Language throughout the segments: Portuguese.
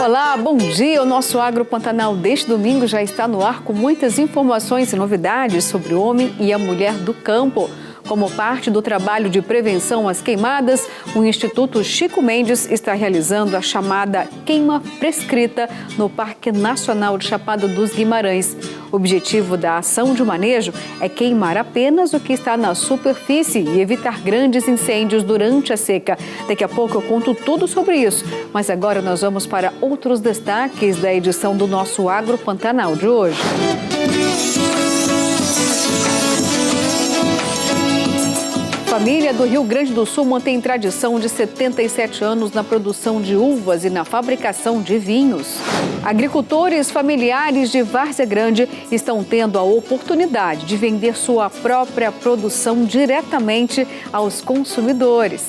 Olá, bom dia! O nosso Agro Pantanal deste domingo já está no ar com muitas informações e novidades sobre o homem e a mulher do campo. Como parte do trabalho de prevenção às queimadas, o Instituto Chico Mendes está realizando a chamada queima prescrita no Parque Nacional de Chapada dos Guimarães. O objetivo da ação de manejo é queimar apenas o que está na superfície e evitar grandes incêndios durante a seca. Daqui a pouco eu conto tudo sobre isso, mas agora nós vamos para outros destaques da edição do nosso Agro Pantanal de hoje. Família do Rio Grande do Sul mantém tradição de 77 anos na produção de uvas e na fabricação de vinhos. Agricultores familiares de Várzea Grande estão tendo a oportunidade de vender sua própria produção diretamente aos consumidores.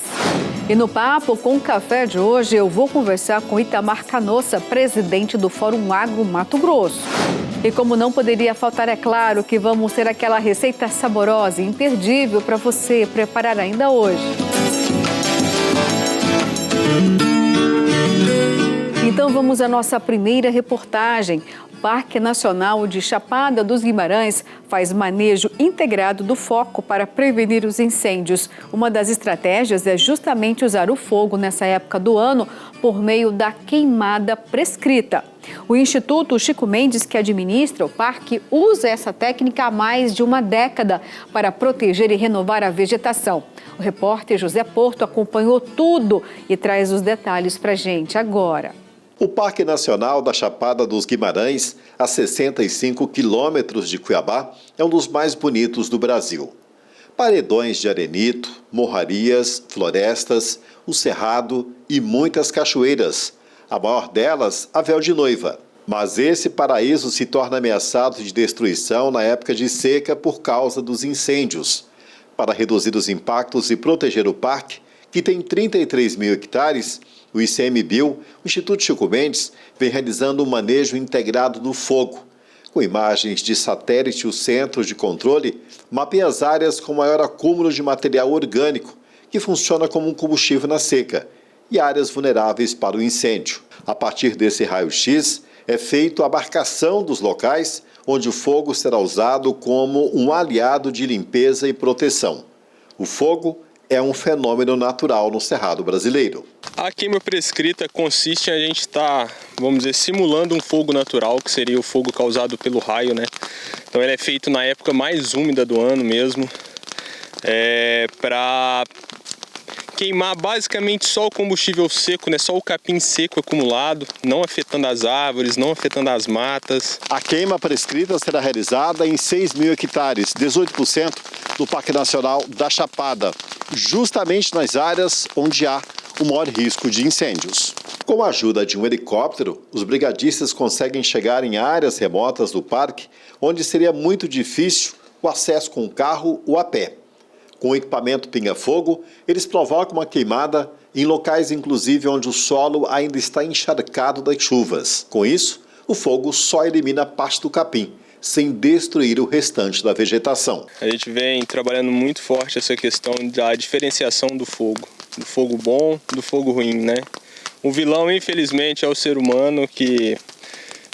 E no Papo com Café de hoje eu vou conversar com Itamar Canossa, presidente do Fórum Agro Mato Grosso. E como não poderia faltar, é claro que vamos ter aquela receita saborosa e imperdível para você preparar ainda hoje. Então vamos à nossa primeira reportagem. O Parque Nacional de Chapada dos Guimarães faz manejo integrado do foco para prevenir os incêndios. Uma das estratégias é justamente usar o fogo nessa época do ano por meio da queimada prescrita. O Instituto Chico Mendes, que administra o parque, usa essa técnica há mais de uma década para proteger e renovar a vegetação. O repórter José Porto acompanhou tudo e traz os detalhes para a gente agora. O Parque Nacional da Chapada dos Guimarães, a 65 quilômetros de Cuiabá, é um dos mais bonitos do Brasil. Paredões de arenito, morrarias, florestas, o cerrado e muitas cachoeiras. A maior delas, a Véu de Noiva. Mas esse paraíso se torna ameaçado de destruição na época de seca por causa dos incêndios. Para reduzir os impactos e proteger o parque, que tem 33 mil hectares, o ICMBio, o Instituto Chico Mendes, vem realizando um manejo integrado do fogo. Com imagens de satélite e o centro de controle, mapeia as áreas com maior acúmulo de material orgânico, que funciona como um combustível na seca, e áreas vulneráveis para o incêndio. A partir desse raio-x, é feita a marcação dos locais onde o fogo será usado como um aliado de limpeza e proteção. O fogo é um fenômeno natural no Cerrado brasileiro. A queima prescrita consiste em a gente estar, vamos dizer, simulando um fogo natural, que seria o fogo causado pelo raio, né? Então ele é feito na época mais úmida do ano mesmo, para queimar basicamente só o combustível seco, né? Só o capim seco acumulado, não afetando as árvores, não afetando as matas. A queima prescrita será realizada em 6 mil hectares, 18% do Parque Nacional da Chapada, justamente nas áreas onde há o maior risco de incêndios. Com a ajuda de um helicóptero, os brigadistas conseguem chegar em áreas remotas do parque, onde seria muito difícil o acesso com carro ou a pé. Com o equipamento pinga-fogo, eles provocam uma queimada em locais, inclusive, onde o solo ainda está encharcado das chuvas. Com isso, o fogo só elimina parte do capim, sem destruir o restante da vegetação. A gente vem trabalhando muito forte essa questão da diferenciação do fogo bom do fogo ruim, né? O vilão, infelizmente, é o ser humano que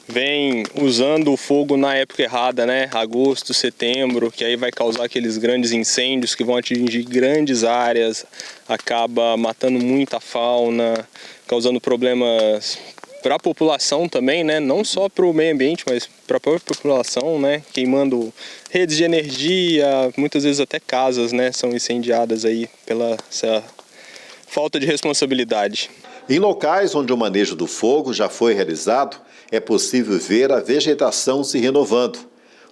vem usando o fogo na época errada, né? Agosto, setembro, que aí vai causar aqueles grandes incêndios que vão atingir grandes áreas, acaba matando muita fauna, causando problemas para a população também, né? Não só para o meio ambiente, mas para a própria população, né? Queimando redes de energia, muitas vezes até casas, né? São incendiadas aí pela essa falta de responsabilidade. Em locais onde o manejo do fogo já foi realizado, é possível ver a vegetação se renovando.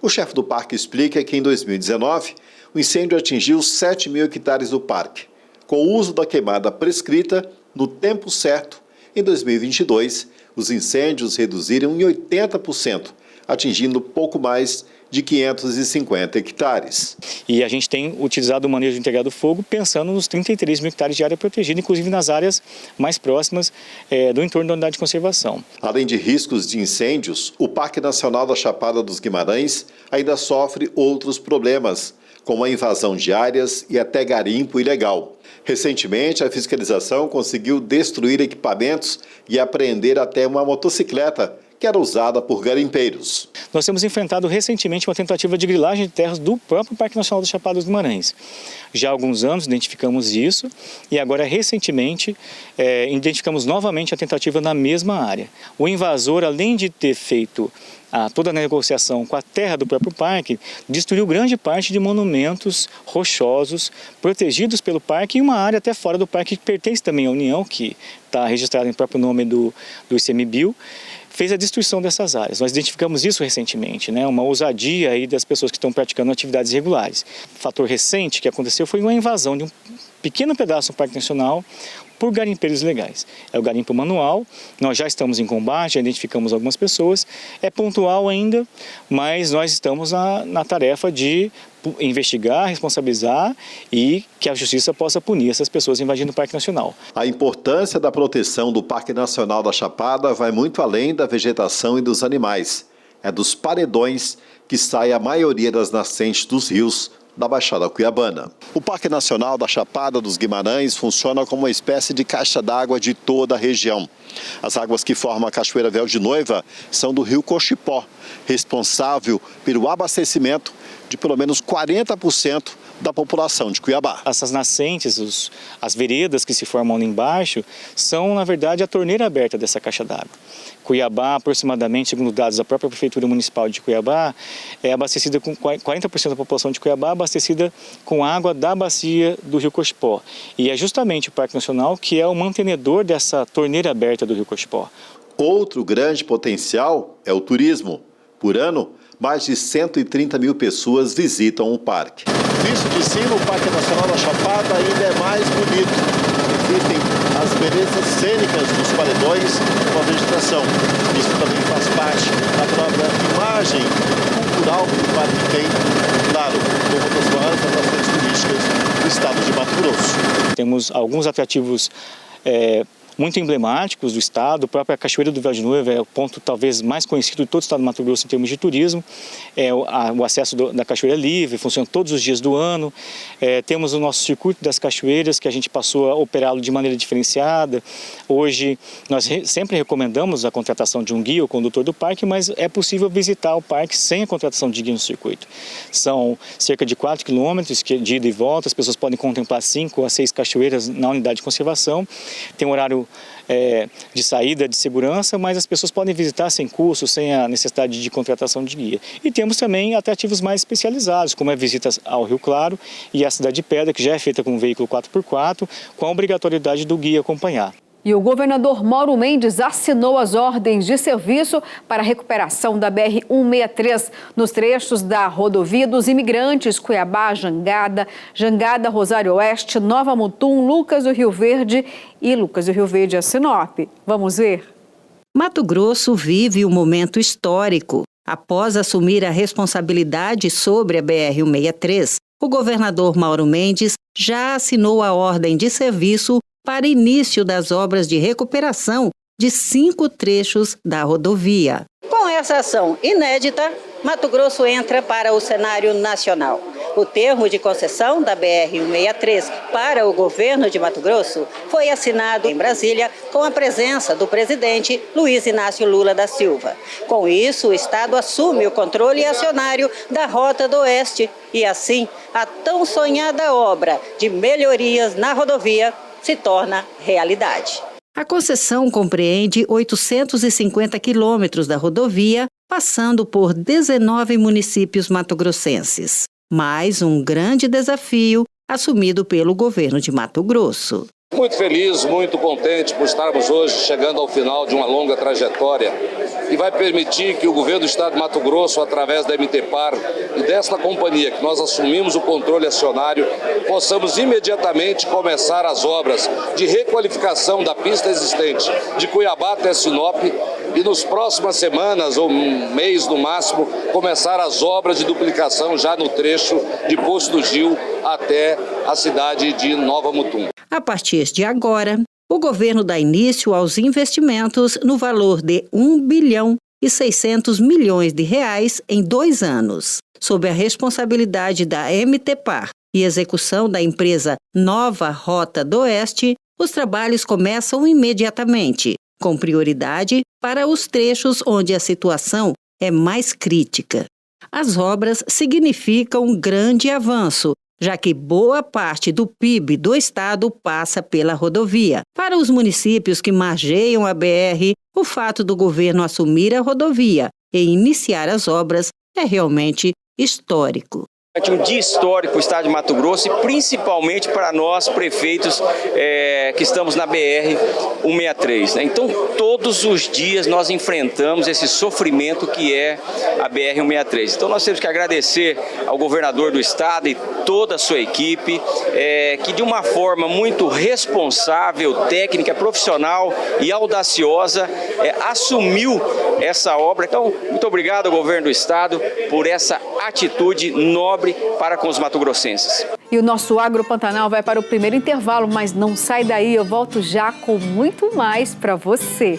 O chefe do parque explica que em 2019, o incêndio atingiu 7 mil hectares do parque. Com o uso da queimada prescrita, no tempo certo, em 2022, os incêndios reduziram em 80%, atingindo pouco mais de 550 hectares. E a gente tem utilizado o manejo integrado do fogo pensando nos 33 mil hectares de área protegida, inclusive nas áreas mais próximas do entorno da unidade de conservação. Além de riscos de incêndios, o Parque Nacional da Chapada dos Guimarães ainda sofre outros problemas, com a invasão de áreas e até garimpo ilegal. Recentemente, a fiscalização conseguiu destruir equipamentos e apreender até uma motocicleta que era usada por garimpeiros. Nós temos enfrentado recentemente uma tentativa de grilagem de terras do próprio Parque Nacional da Chapada dos Guimarães. Já há alguns anos identificamos isso e agora recentemente identificamos novamente a tentativa na mesma área. O invasor, além de ter feito toda a negociação com a terra do próprio parque, destruiu grande parte de monumentos rochosos protegidos pelo parque e uma área até fora do parque que pertence também à União, que está registrada em próprio nome do ICMBio, fez a destruição dessas áreas. Nós identificamos isso recentemente, uma ousadia aí das pessoas que estão praticando atividades irregulares. O fator recente que aconteceu foi uma invasão de um pequeno pedaço do Parque Nacional por garimpeiros ilegais. É o garimpo manual, nós já estamos em combate, já identificamos algumas pessoas, é pontual ainda, mas nós estamos na tarefa de investigar, responsabilizar e que a justiça possa punir essas pessoas invadindo o Parque Nacional. A importância da proteção do Parque Nacional da Chapada vai muito além da vegetação e dos animais. É dos paredões que sai a maioria das nascentes dos rios da Baixada Cuiabana. O Parque Nacional da Chapada dos Guimarães funciona como uma espécie de caixa d'água de toda a região. As águas que formam a Cachoeira Véu de Noiva são do rio Cochipó, responsável pelo abastecimento de pelo menos 40% da população de Cuiabá. Essas nascentes, as veredas que se formam ali embaixo, são, na verdade, a torneira aberta dessa caixa d'água. Cuiabá, aproximadamente, segundo dados da própria Prefeitura Municipal de Cuiabá, é abastecida com 40% da população de Cuiabá, abastecida com água da bacia do rio Cochipó. E é justamente o Parque Nacional que é o mantenedor dessa torneira aberta do rio Cochipó. Outro grande potencial é o turismo. Por ano, mais de 130 mil pessoas visitam o parque. Visto de cima, o Parque Nacional da Chapada ainda é mais bonito. Existem as belezas cênicas dos paredões com a vegetação. Isso também faz parte da própria imagem cultural que o parque tem, claro, como uma das maiores atrações turísticas do estado de Mato Grosso. Temos alguns atrativos muito emblemáticos do estado. A própria Cachoeira do Véu de Noiva é o ponto talvez mais conhecido de todo o estado do Mato Grosso em termos de turismo. O acesso da cachoeira livre, funciona todos os dias do ano. Temos o nosso circuito das cachoeiras, que a gente passou a operá-lo de maneira diferenciada. Hoje, nós sempre recomendamos a contratação de um guia ou condutor do parque, mas é possível visitar o parque sem a contratação de guia no circuito. São cerca de 4 quilômetros de ida e volta, as pessoas podem contemplar 5 a 6 cachoeiras na unidade de conservação. Tem um horário de saída de segurança, mas as pessoas podem visitar sem custo, sem a necessidade de contratação de guia. E temos também atrativos mais especializados, como a visita ao Rio Claro e à Cidade de Pedra, que já é feita com um veículo 4x4, com a obrigatoriedade do guia acompanhar. E o governador Mauro Mendes assinou as ordens de serviço para a recuperação da BR-163 nos trechos da rodovia dos imigrantes Cuiabá-Jangada, Jangada-Rosário Oeste, Nova Mutum, Lucas do Rio Verde e Lucas do Rio Verde a Sinop. Vamos ver? Mato Grosso vive um momento histórico. Após assumir a responsabilidade sobre a BR-163, o governador Mauro Mendes já assinou a ordem de serviço para início das obras de recuperação de 5 trechos da rodovia. Com essa ação inédita, Mato Grosso entra para o cenário nacional. O termo de concessão da BR-163 para o governo de Mato Grosso foi assinado em Brasília com a presença do presidente Luiz Inácio Lula da Silva. Com isso, o Estado assume o controle acionário da Rota do Oeste e, assim, a tão sonhada obra de melhorias na rodovia se torna realidade. A concessão compreende 850 quilômetros da rodovia, passando por 19 municípios mato-grossenses. Mais um grande desafio assumido pelo governo de Mato Grosso. Muito feliz, muito contente por estarmos hoje chegando ao final de uma longa trajetória que vai permitir que o governo do estado de Mato Grosso, através da MTPAR e desta companhia que nós assumimos o controle acionário, possamos imediatamente começar as obras de requalificação da pista existente de Cuiabá até Sinop e nos próximas semanas ou mês no máximo começar as obras de duplicação já no trecho de Poço do Gil até a cidade de Nova Mutum. A partir de agora, o governo dá início aos investimentos no valor de R$ e 600 milhões de reais em 2 anos. Sob a responsabilidade da MTPar e execução da empresa Nova Rota do Oeste, os trabalhos começam imediatamente, com prioridade para os trechos onde a situação é mais crítica. As obras significam um grande avanço, já que boa parte do PIB do estado passa pela rodovia. Para os municípios que margeiam a BR, o fato do governo assumir a rodovia e iniciar as obras é realmente histórico. Um dia histórico para o estado de Mato Grosso e principalmente para nós prefeitos que estamos na BR-163. Né? Então, todos os dias nós enfrentamos esse sofrimento que é a BR-163. Então, nós temos que agradecer ao governador do estado e toda a sua equipe, que de uma forma muito responsável, técnica, profissional e audaciosa, assumiu essa obra. Então, muito obrigado ao governo do estado por essa atitude nobre para com os mato-grossenses. E o nosso Agro Pantanal vai para o primeiro intervalo, mas não sai daí, eu volto já com muito mais para você.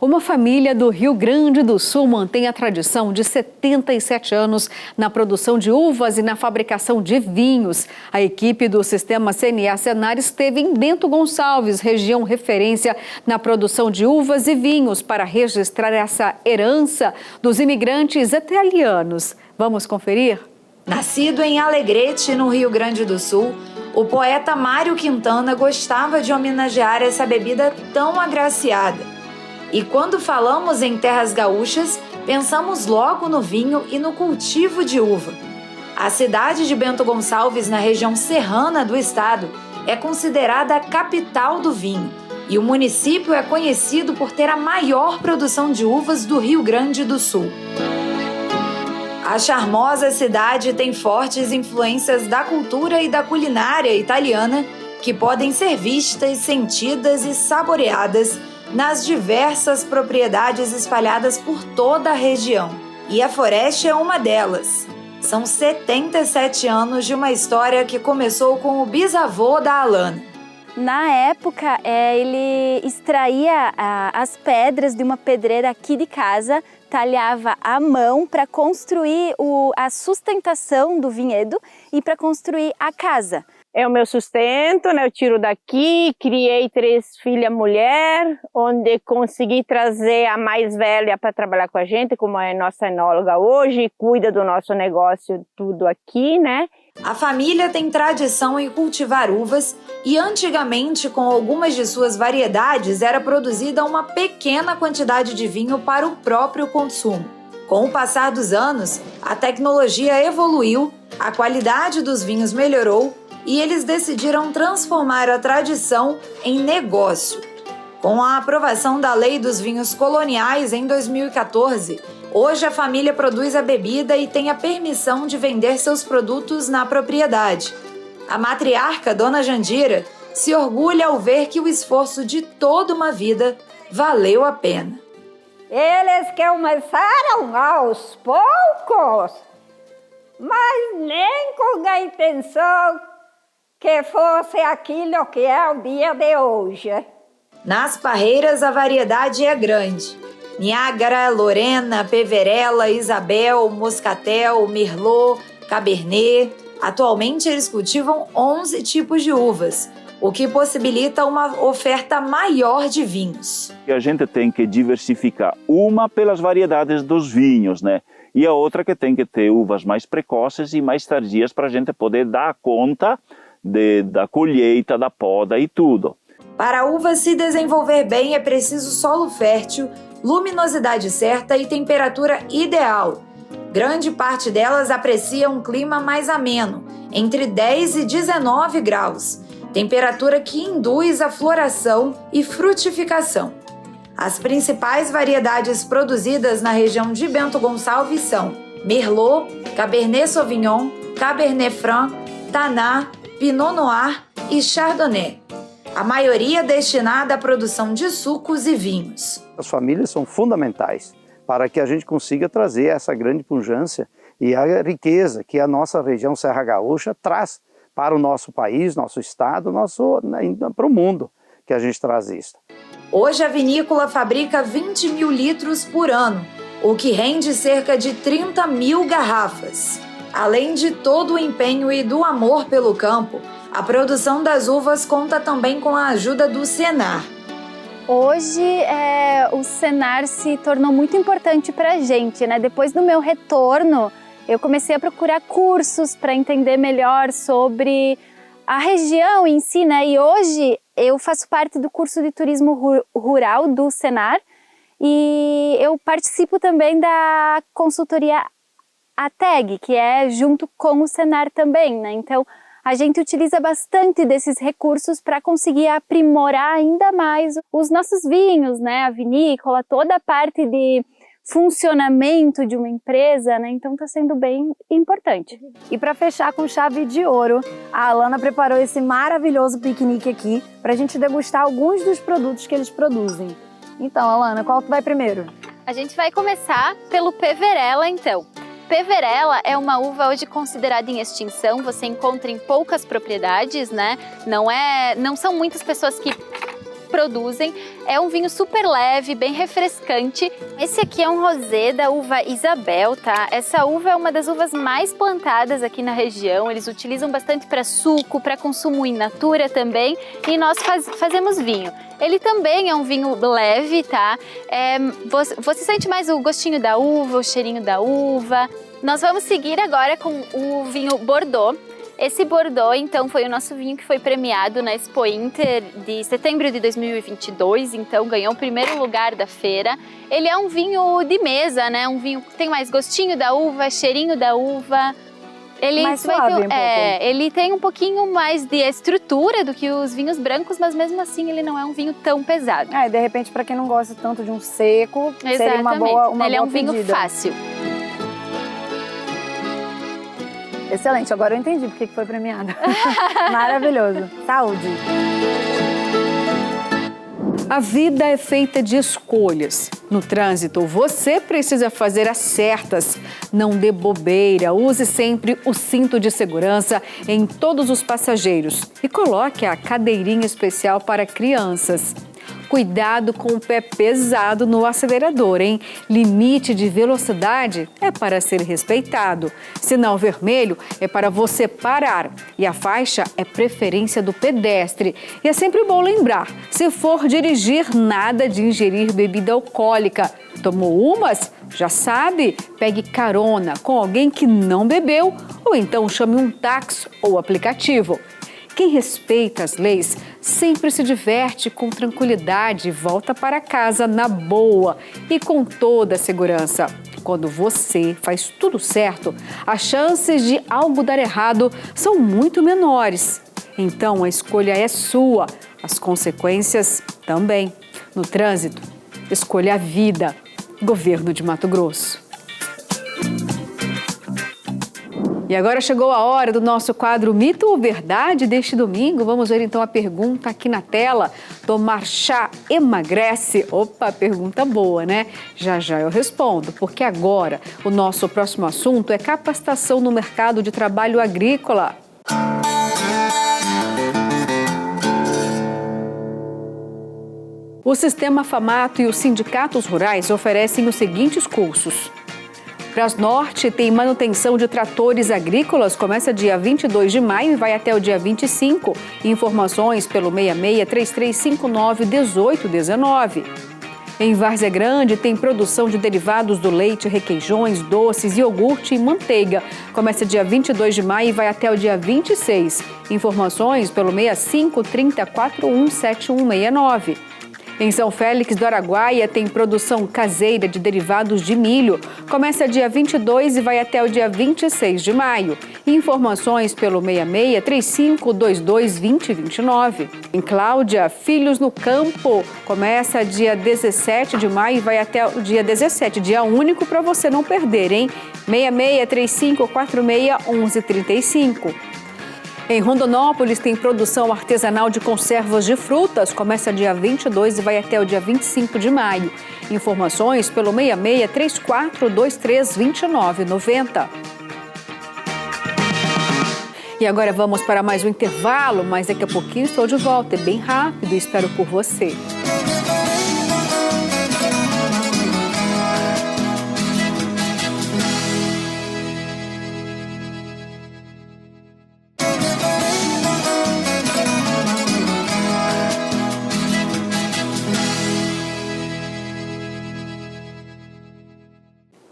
Uma família do Rio Grande do Sul mantém a tradição de 77 anos na produção de uvas e na fabricação de vinhos. A equipe do Sistema CNA Senar esteve em Bento Gonçalves, região referência na produção de uvas e vinhos, para registrar essa herança dos imigrantes italianos. Vamos conferir? Nascido em Alegrete, no Rio Grande do Sul, o poeta Mário Quintana gostava de homenagear essa bebida tão agraciada. E quando falamos em terras gaúchas, pensamos logo no vinho e no cultivo de uva. A cidade de Bento Gonçalves, na região serrana do estado, é considerada a capital do vinho. E o município é conhecido por ter a maior produção de uvas do Rio Grande do Sul. A charmosa cidade tem fortes influências da cultura e da culinária italiana, que podem ser vistas, sentidas e saboreadas nas diversas propriedades espalhadas por toda a região. E a Foreste é uma delas. São 77 anos de uma história que começou com o bisavô da Alana. Na época, ele extraía as pedras de uma pedreira aqui de casa, talhava à mão para construir a sustentação do vinhedo e para construir a casa. É o meu sustento, né? Eu tiro daqui, criei 3 filhas mulher, onde consegui trazer a mais velha para trabalhar com a gente, como é nossa enóloga hoje, cuida do nosso negócio tudo aqui, né? A família tem tradição em cultivar uvas e antigamente, com algumas de suas variedades, era produzida uma pequena quantidade de vinho para o próprio consumo. Com o passar dos anos, a tecnologia evoluiu, a qualidade dos vinhos melhorou e eles decidiram transformar a tradição em negócio. Com a aprovação da Lei dos Vinhos Coloniais em 2014, hoje a família produz a bebida e tem a permissão de vender seus produtos na propriedade. A matriarca, Dona Jandira, se orgulha ao ver que o esforço de toda uma vida valeu a pena. Eles começaram aos poucos, mas nem com a intenção que fosse aquilo que é o dia de hoje. Nas parreiras a variedade é grande. Niágara, Lorena, Peverella, Isabel, Moscatel, Merlot, Cabernet. Atualmente eles cultivam 11 tipos de uvas, o que possibilita uma oferta maior de vinhos. A gente tem que diversificar uma pelas variedades dos vinhos, né? E a outra que tem que ter uvas mais precoces e mais tardias para a gente poder dar conta da colheita, da poda e tudo. Para a uva se desenvolver bem é preciso solo fértil, luminosidade certa e temperatura ideal. Grande parte delas aprecia um clima mais ameno, entre 10 e 19 graus, temperatura que induz a floração e frutificação. As principais variedades produzidas na região de Bento Gonçalves são Merlot, Cabernet Sauvignon, Cabernet Franc, Tannat, Pinot Noir e Chardonnay. a maioria destinada à produção de sucos e vinhos. As famílias são fundamentais para que a gente consiga trazer essa grande pujança e a riqueza que a nossa região Serra Gaúcha traz para o nosso país, nosso estado, para o mundo, que a gente traz isso. Hoje a vinícola fabrica 20 mil litros por ano, o que rende cerca de 30 mil garrafas. Além de todo o empenho e do amor pelo campo, a produção das uvas conta também com a ajuda do Senar. Hoje o Senar se tornou muito importante para a gente, né? Depois do meu retorno, eu comecei a procurar cursos para entender melhor sobre a região em si, né? E hoje eu faço parte do curso de turismo rural do Senar e eu participo também da consultoria ATEG, que é junto com o Senar também, né? Então a gente utiliza bastante desses recursos para conseguir aprimorar ainda mais os nossos vinhos, né? A vinícola, toda a parte de funcionamento de uma empresa, né? Então está sendo bem importante. E para fechar com chave de ouro, a Alana preparou esse maravilhoso piquenique aqui para a gente degustar alguns dos produtos que eles produzem. Então, Alana, qual que vai primeiro? A gente vai começar pelo Peverella, então. Peverella é uma uva hoje considerada em extinção, você encontra em poucas propriedades, né? Não são muitas pessoas que produzem. É um vinho super leve, bem refrescante. Esse aqui é um rosé da uva Isabel, tá? Essa uva é uma das uvas mais plantadas aqui na região. Eles utilizam bastante para suco, para consumo in natura também. E nós fazemos vinho. Ele também é um vinho leve, tá? Você sente mais o gostinho da uva, o cheirinho da uva. Nós vamos seguir agora com o vinho Bordeaux. Esse Bordeaux, então, foi o nosso vinho que foi premiado na Expo Inter de setembro de 2022, então ganhou o primeiro lugar da feira. Ele é um vinho de mesa, né? Um vinho que tem mais gostinho da uva, cheirinho da uva. Ele mais suave, ele tem um pouquinho mais de estrutura do que os vinhos brancos, mas mesmo assim ele não é um vinho tão pesado. De repente, para quem não gosta tanto de um seco, seria uma boa pedida. Ele é um vinho fácil. Excelente, agora eu entendi porque que foi premiado. Maravilhoso. Saúde! A vida é feita de escolhas. No trânsito, você precisa fazer as certas. Não dê bobeira, use sempre o cinto de segurança em todos os passageiros e coloque a cadeirinha especial para crianças. Cuidado com o pé pesado no acelerador, hein? Limite de velocidade é para ser respeitado. Sinal vermelho é para você parar. E a faixa é preferência do pedestre. E é sempre bom lembrar, se for dirigir, nada de ingerir bebida alcoólica. Tomou umas? Já sabe, pegue carona com alguém que não bebeu ou então chame um táxi ou aplicativo. Quem respeita as leis sempre se diverte com tranquilidade e volta para casa na boa e com toda a segurança. Quando você faz tudo certo, as chances de algo dar errado são muito menores. Então a escolha é sua, as consequências também. No trânsito, escolha a vida. Governo de Mato Grosso. E agora chegou a hora do nosso quadro Mito ou Verdade deste domingo. Vamos ver então a pergunta aqui na tela. Tomar chá emagrece? Opa, pergunta boa, né? Já já eu respondo, porque agora o nosso próximo assunto é capacitação no mercado de trabalho agrícola. O Sistema Famato e os sindicatos rurais oferecem os seguintes cursos. Brasnorte tem manutenção de tratores agrícolas, começa dia 22 de maio e vai até o dia 25. Informações pelo 66-3359-1819. Em Várzea Grande tem produção de derivados do leite, requeijões, doces, iogurte e manteiga. Começa dia 22 de maio e vai até o dia 26. Informações pelo 65-3041-7169. Em São Félix do Araguaia tem produção caseira de derivados de milho. Começa dia 22 e vai até o dia 26 de maio. Informações pelo 66-3522-2029. Em Cláudia, Filhos no Campo. Começa dia 17 de maio e vai até o dia 17. Dia único para você não perder, hein? 66-3546-1135. Em Rondonópolis tem produção artesanal de conservas de frutas. Começa dia 22 e vai até o dia 25 de maio. Informações pelo 66 3423 2990. E agora vamos para mais um intervalo, mas daqui a pouquinho estou de volta. É bem rápido e espero por você.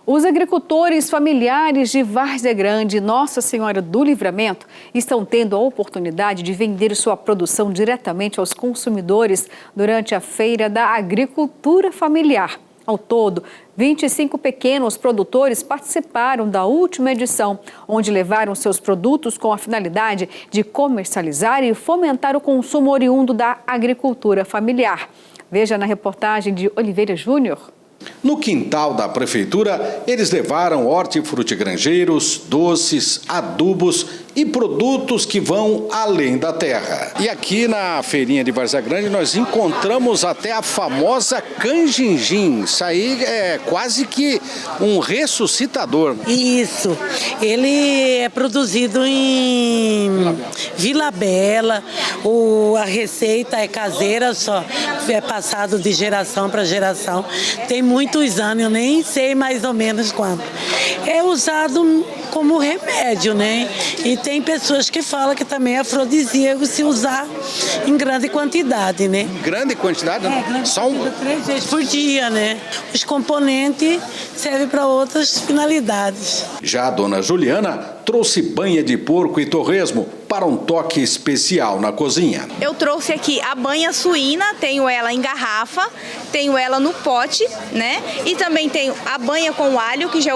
Os agricultores familiares de Várzea Grande e Nossa Senhora do Livramento estão tendo a oportunidade de vender sua produção diretamente aos consumidores durante a Feira da Agricultura Familiar. Ao todo, 25 pequenos produtores participaram da última edição, onde levaram seus produtos com a finalidade de comercializar e fomentar o consumo oriundo da agricultura familiar. Veja na reportagem de Oliveira Júnior. No quintal da prefeitura, eles levaram hortifrutigranjeiros, doces, adubos e produtos que vão além da terra. E aqui na feirinha de Várzea Grande nós encontramos até a famosa canjinjim. Isso aí é quase que um ressuscitador. Isso, ele é produzido em Vila Bela, a receita é caseira, só é passado de geração para geração. Tem muitos anos, eu nem sei mais ou menos quanto. É usado como remédio, né? E tem pessoas que falam que também é afrodisíaco se usar em grande quantidade, né? Grande quantidade? Só 3 vezes por dia, né? Os componentes servem para outras finalidades. Já a dona Juliana trouxe banha de porco e torresmo para um toque especial na cozinha. Eu trouxe aqui a banha suína, tenho ela em garrafa, tenho ela no pote, né? E também tenho a banha com alho, que já é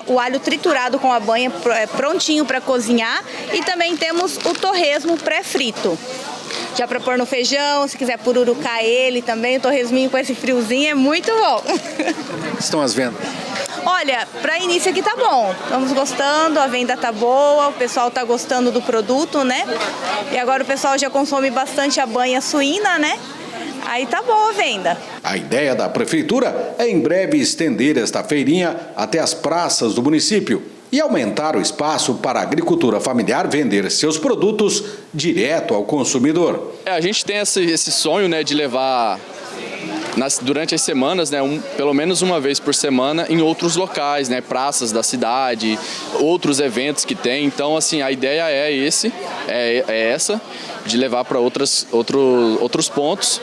o alho triturado com a banha prontinho para cozinhar. E também temos o torresmo pré-frito. Já para pôr no feijão, se quiser pururucar ele também, o torresminho com esse friozinho é muito bom. Estão as vendas? Olha, para início aqui tá bom, estamos gostando, a venda tá boa, o pessoal tá gostando do produto, né? E agora o pessoal já consome bastante a banha suína, né? Aí tá boa a venda. A ideia da prefeitura é em breve estender esta feirinha até as praças do município e aumentar o espaço para a agricultura familiar vender seus produtos direto ao consumidor. A gente tem esse sonho, né, de levar durante as semanas, né, pelo menos uma vez por semana em outros locais, né, praças da cidade, outros eventos que tem. Então, assim, a ideia é essa, de levar para outros pontos,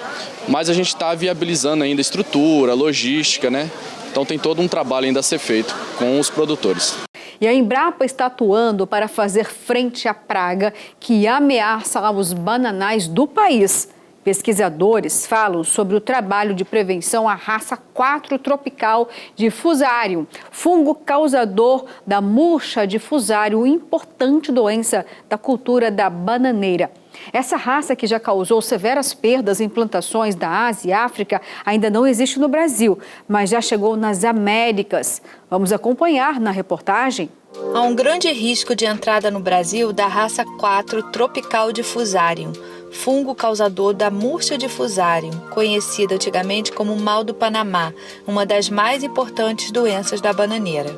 mas a gente está viabilizando ainda a estrutura, a logística, né? Então tem todo um trabalho ainda a ser feito com os produtores. E a Embrapa está atuando para fazer frente à praga que ameaça os bananais do país. Pesquisadores falam sobre o trabalho de prevenção à raça 4 tropical de Fusarium, fungo causador da murcha de Fusarium, importante doença da cultura da bananeira. Essa raça, que já causou severas perdas em plantações da Ásia e África, ainda não existe no Brasil, mas já chegou nas Américas. Vamos acompanhar na reportagem. Há um grande risco de entrada no Brasil da raça 4 tropical de Fusarium, fungo causador da murcha de Fusarium, conhecida antigamente como mal do Panamá, uma das mais importantes doenças da bananeira.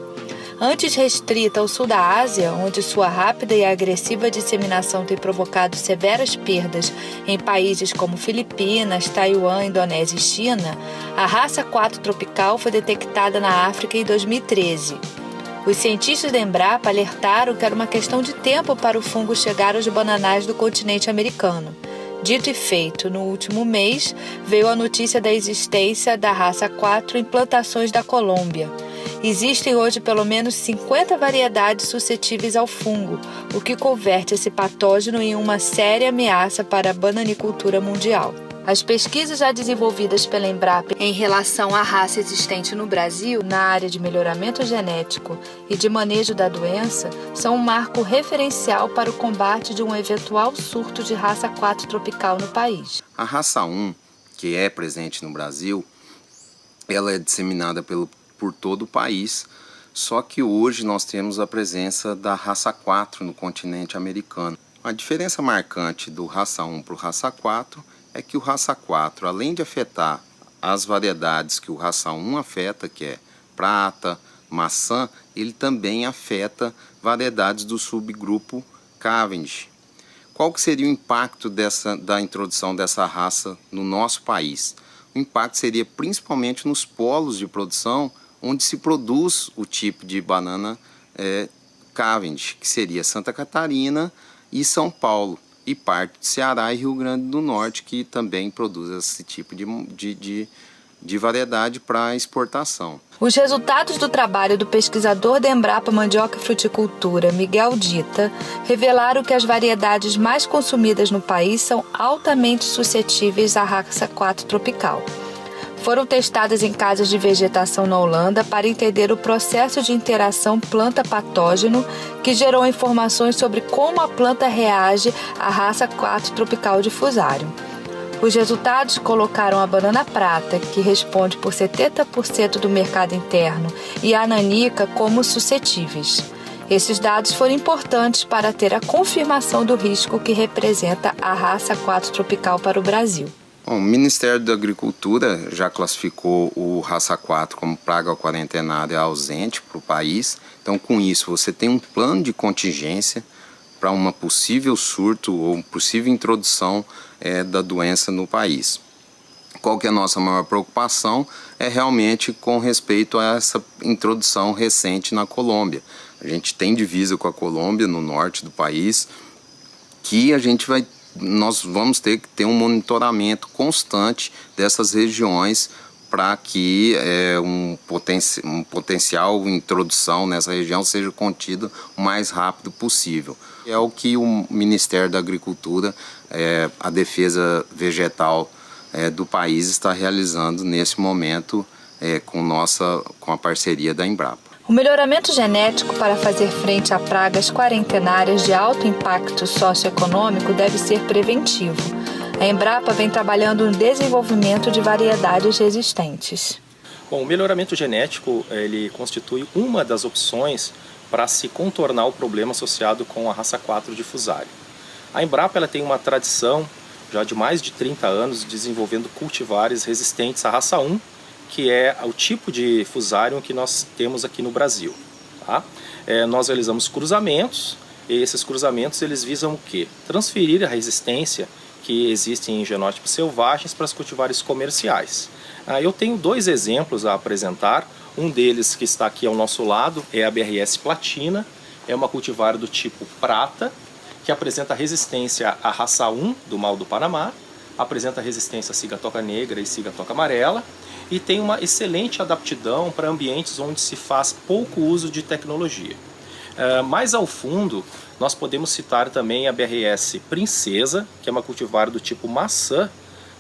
Antes restrita ao sul da Ásia, onde sua rápida e agressiva disseminação tem provocado severas perdas em países como Filipinas, Taiwan, Indonésia e China, a raça 4 tropical foi detectada na África em 2013. Os cientistas da Embrapa alertaram que era uma questão de tempo para o fungo chegar aos bananais do continente americano. Dito e feito, no último mês, veio a notícia da existência da raça 4 em plantações da Colômbia. Existem hoje pelo menos 50 variedades suscetíveis ao fungo, o que converte esse patógeno em uma séria ameaça para a bananicultura mundial. As pesquisas já desenvolvidas pela Embrapa em relação à raça existente no Brasil, na área de melhoramento genético e de manejo da doença, são um marco referencial para o combate de um eventual surto de raça 4 tropical no país. A raça 1, que é presente no Brasil, ela é disseminada por todo o país, só que hoje nós temos a presença da raça 4 no continente americano. A diferença marcante do raça 1 para o raça 4 é que o raça 4, além de afetar as variedades que o raça 1 afeta, que é prata, maçã, ele também afeta variedades do subgrupo Cavendish. Qual que seria o impacto da introdução dessa raça no nosso país? O impacto seria principalmente nos polos de produção onde se produz o tipo de banana Cavendish, que seria Santa Catarina e São Paulo, e parte do Ceará e Rio Grande do Norte, que também produz esse tipo de variedade para exportação. Os resultados do trabalho do pesquisador da Embrapa Mandioca e Fruticultura, Miguel Dita, revelaram que as variedades mais consumidas no país são altamente suscetíveis à raça 4 tropical. Foram testadas em casas de vegetação na Holanda para entender o processo de interação planta-patógeno que gerou informações sobre como a planta reage à raça 4 tropical de Fusarium. Os resultados colocaram a banana prata, que responde por 70% do mercado interno, e a nanica como suscetíveis. Esses dados foram importantes para ter a confirmação do risco que representa a raça 4 tropical para o Brasil. Bom, o Ministério da Agricultura já classificou o raça 4 como praga quarentenária ausente para o país. Então, com isso, você tem um plano de contingência para uma possível surto ou possível introdução da doença no país. Qual que é a nossa maior preocupação? É realmente com respeito a essa introdução recente na Colômbia. A gente tem divisa com a Colômbia, no norte do país, que nós vamos ter que ter um monitoramento constante dessas regiões para que um potencial introdução nessa região seja contido o mais rápido possível. É o que o Ministério da Agricultura, a Defesa Vegetal do país está realizando nesse momento com a parceria da Embrapa. O melhoramento genético para fazer frente a pragas quarentenárias de alto impacto socioeconômico deve ser preventivo. A Embrapa vem trabalhando no desenvolvimento de variedades resistentes. Bom, o melhoramento genético ele constitui uma das opções para se contornar o problema associado com a raça 4 de Fusarium. A Embrapa ela tem uma tradição já de mais de 30 anos desenvolvendo cultivares resistentes à raça 1, que é o tipo de Fusarium que nós temos aqui no Brasil. Tá? Nós realizamos cruzamentos, e esses cruzamentos eles visam o quê? Transferir a resistência que existe em genótipos selvagens para os cultivares comerciais. Eu tenho dois exemplos a apresentar. Um deles que está aqui ao nosso lado é a BRS Platina, é uma cultivar do tipo prata, que apresenta resistência à raça 1 do mal do Panamá, apresenta resistência à cigatoca negra e cigatoca amarela, e tem uma excelente adaptidão para ambientes onde se faz pouco uso de tecnologia. Mais ao fundo, nós podemos citar também a BRS Princesa, que é uma cultivar do tipo maçã,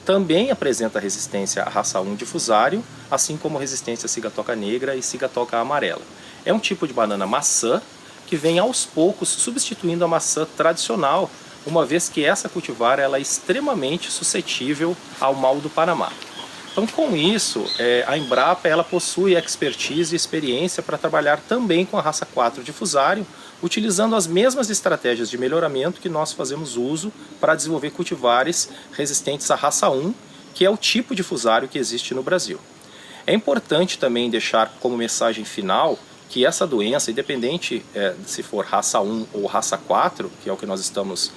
também apresenta resistência à raça 1 de Fusarium, assim como resistência à cigatoca negra e cigatoca amarela. É um tipo de banana maçã que vem aos poucos substituindo a maçã tradicional, uma vez que essa cultivar ela é extremamente suscetível ao mal do Panamá. Então, com isso, a Embrapa ela possui expertise e experiência para trabalhar também com a raça 4 de Fusarium, utilizando as mesmas estratégias de melhoramento que nós fazemos uso para desenvolver cultivares resistentes à raça 1, que é o tipo de Fusarium que existe no Brasil. É importante também deixar como mensagem final que essa doença, independente se for raça 1 ou raça 4, que é o que nós estamos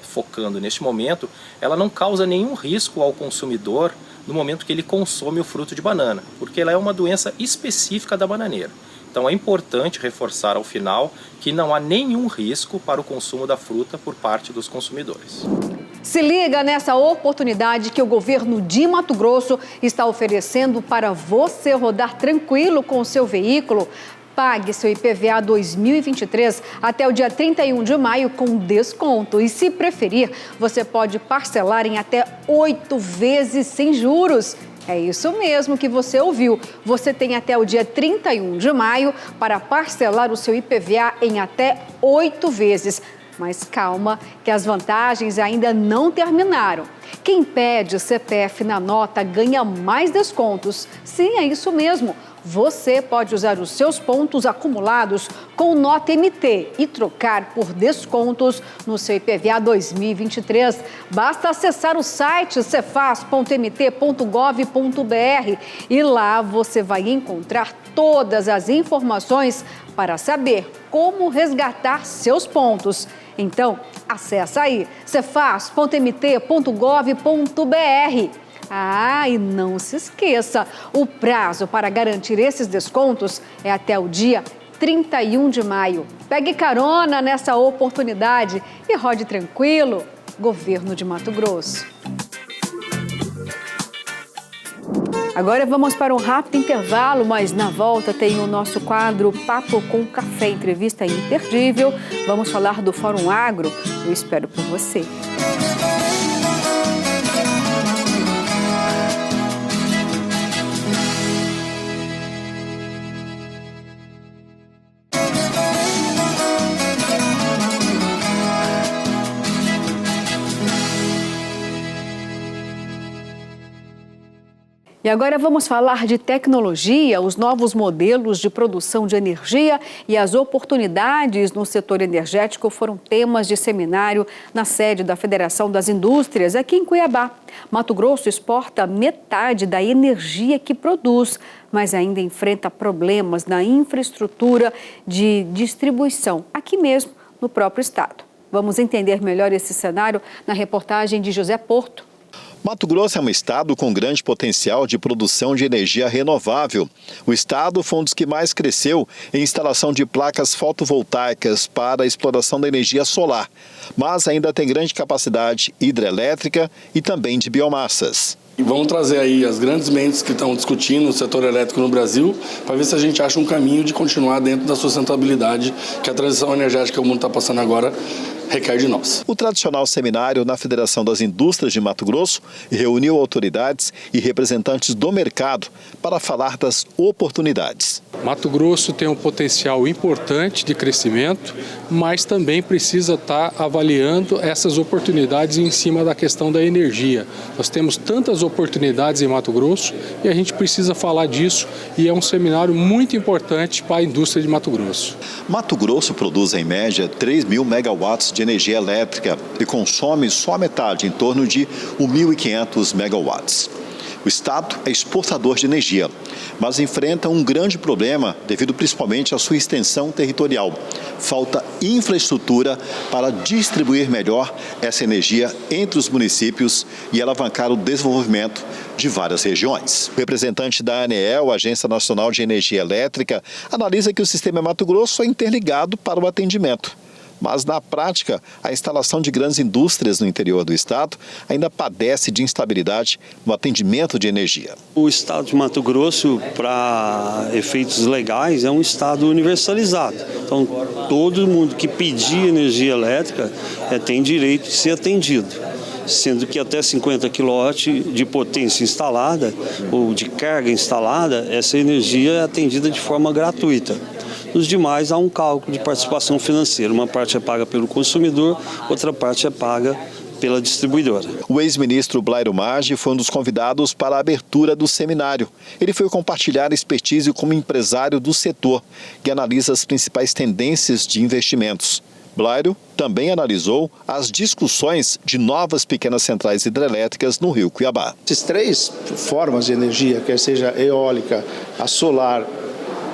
focando neste momento, ela não causa nenhum risco ao consumidor no momento que ele consome o fruto de banana, porque ela é uma doença específica da bananeira. Então é importante reforçar ao final que não há nenhum risco para o consumo da fruta por parte dos consumidores. Se liga nessa oportunidade que o governo de Mato Grosso está oferecendo para você rodar tranquilo com o seu veículo. Pague seu IPVA 2023 até o dia 31 de maio com desconto. E se preferir, você pode parcelar em até 8 vezes sem juros. É isso mesmo que você ouviu. Você tem até o dia 31 de maio para parcelar o seu IPVA em até 8 vezes. Mas calma, que as vantagens ainda não terminaram. Quem pede CPF na nota ganha mais descontos. Sim, é isso mesmo. Você pode usar os seus pontos acumulados com nota MT e trocar por descontos no seu IPVA 2023. Basta acessar o site cefaz.mt.gov.br e lá você vai encontrar todas as informações para saber como resgatar seus pontos. Então, acessa aí cefaz.mt.gov.br. E não se esqueça, o prazo para garantir esses descontos é até o dia 31 de maio. Pegue carona nessa oportunidade e rode tranquilo. Governo de Mato Grosso. Agora vamos para um rápido intervalo, mas na volta tem o nosso quadro Papo com Café, entrevista imperdível. Vamos falar do Fórum Agro. Eu espero por você. E agora vamos falar de tecnologia, os novos modelos de produção de energia e as oportunidades no setor energético foram temas de seminário na sede da Federação das Indústrias, aqui em Cuiabá. Mato Grosso exporta metade da energia que produz, mas ainda enfrenta problemas na infraestrutura de distribuição, aqui mesmo no próprio estado. Vamos entender melhor esse cenário na reportagem de José Porto. Mato Grosso é um estado com grande potencial de produção de energia renovável. O estado foi um dos que mais cresceu em instalação de placas fotovoltaicas para a exploração da energia solar, mas ainda tem grande capacidade hidrelétrica e também de biomassas. E vamos trazer aí as grandes mentes que estão discutindo o setor elétrico no Brasil para ver se a gente acha um caminho de continuar dentro da sustentabilidade que a transição energética que o mundo está passando agora requer de nós. O tradicional seminário na Federação das Indústrias de Mato Grosso reuniu autoridades e representantes do mercado para falar das oportunidades. Mato Grosso tem um potencial importante de crescimento, mas também precisa estar avaliando essas oportunidades em cima da questão da energia. Nós temos tantas oportunidades em Mato Grosso e a gente precisa falar disso, e é um seminário muito importante para a indústria de Mato Grosso. Mato Grosso produz em média 3.000 megawatts de energia elétrica e consome só a metade, em torno de 1.500 megawatts. O estado é exportador de energia, mas enfrenta um grande problema devido principalmente à sua extensão territorial. Falta infraestrutura para distribuir melhor essa energia entre os municípios e alavancar o desenvolvimento de várias regiões. O representante da ANEEL, Agência Nacional de Energia Elétrica, analisa que o sistema Mato Grosso é interligado para o atendimento. Mas, na prática, a instalação de grandes indústrias no interior do estado ainda padece de instabilidade no atendimento de energia. O estado de Mato Grosso, para efeitos legais, é um estado universalizado. Então, todo mundo que pedir energia elétrica tem direito de ser atendido, sendo que até 50 kW de potência instalada ou de carga instalada, essa energia é atendida de forma gratuita. Nos demais, há um cálculo de participação financeira. Uma parte é paga pelo consumidor, outra parte é paga pela distribuidora. O ex-ministro Blairo Maggi foi um dos convidados para a abertura do seminário. Ele foi compartilhar expertise como empresário do setor, que analisa as principais tendências de investimentos. Blairo também analisou as discussões de novas pequenas centrais hidrelétricas no Rio Cuiabá. Essas três formas de energia, quer seja eólica, a solar,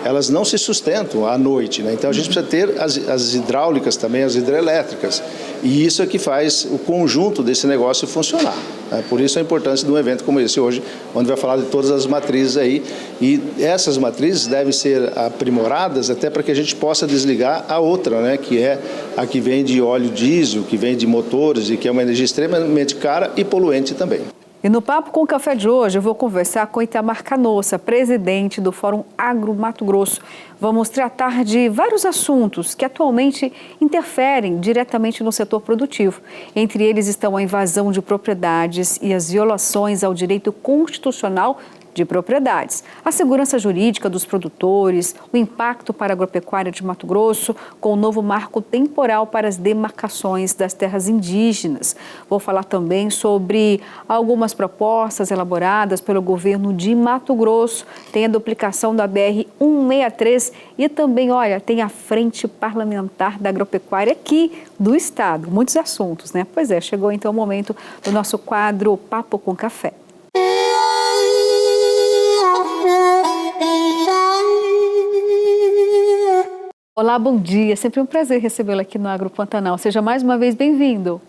elas não se sustentam à noite, né? Então a gente precisa ter as hidráulicas também, as hidrelétricas. E isso é que faz o conjunto desse negócio funcionar. Né? Por isso a importância de um evento como esse hoje, onde vai falar de todas as matrizes aí. E essas matrizes devem ser aprimoradas até para que a gente possa desligar a outra, né? Que é a que vem de óleo diesel, que vem de motores e que é uma energia extremamente cara e poluente também. E no Papo com o Café de hoje eu vou conversar com Itamar Canossa, presidente do Fórum Agro Mato Grosso. Vamos tratar de vários assuntos que atualmente interferem diretamente no setor produtivo. Entre eles estão a invasão de propriedades e as violações ao direito constitucional de propriedades, a segurança jurídica dos produtores, o impacto para a agropecuária de Mato Grosso, com o novo marco temporal para as demarcações das terras indígenas. Vou falar também sobre algumas propostas elaboradas pelo governo de Mato Grosso, tem a duplicação da BR-163 e também, olha, tem a Frente Parlamentar da Agropecuária aqui do Estado. Muitos assuntos, né? Pois é, chegou então o momento do nosso quadro Papo com Café. Olá, bom dia. Sempre um prazer recebê-lo aqui no Agro Pantanal. Seja mais uma vez bem-vindo.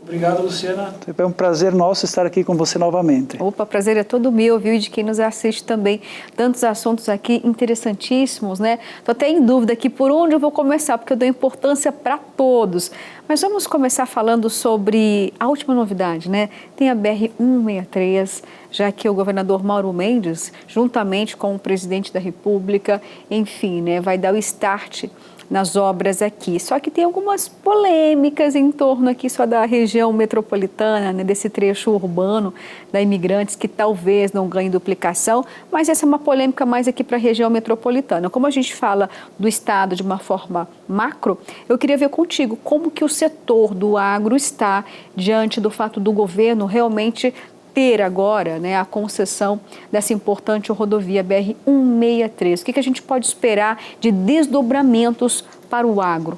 Obrigado, Luciana. É um prazer nosso estar aqui com você novamente. Opa, prazer é todo meu, viu? E de quem nos assiste também. Tantos assuntos aqui interessantíssimos, né? Estou até em dúvida aqui por onde eu vou começar, porque eu dou importância para todos. Mas vamos começar falando sobre a última novidade, né? Tem a BR-163, já que o governador Mauro Mendes, juntamente com o presidente da República, enfim, né, vai dar o start nas obras aqui. Só que tem algumas polêmicas em torno aqui só da região metropolitana, né, desse trecho urbano da Imigrantes, que talvez não ganhe duplicação, mas essa é uma polêmica mais aqui para a região metropolitana. Como a gente fala do Estado de uma forma macro, eu queria ver contigo como que o setor do agro está diante do fato do governo realmente ter agora, né, a concessão dessa importante rodovia BR-163. O que a gente pode esperar de desdobramentos para o agro?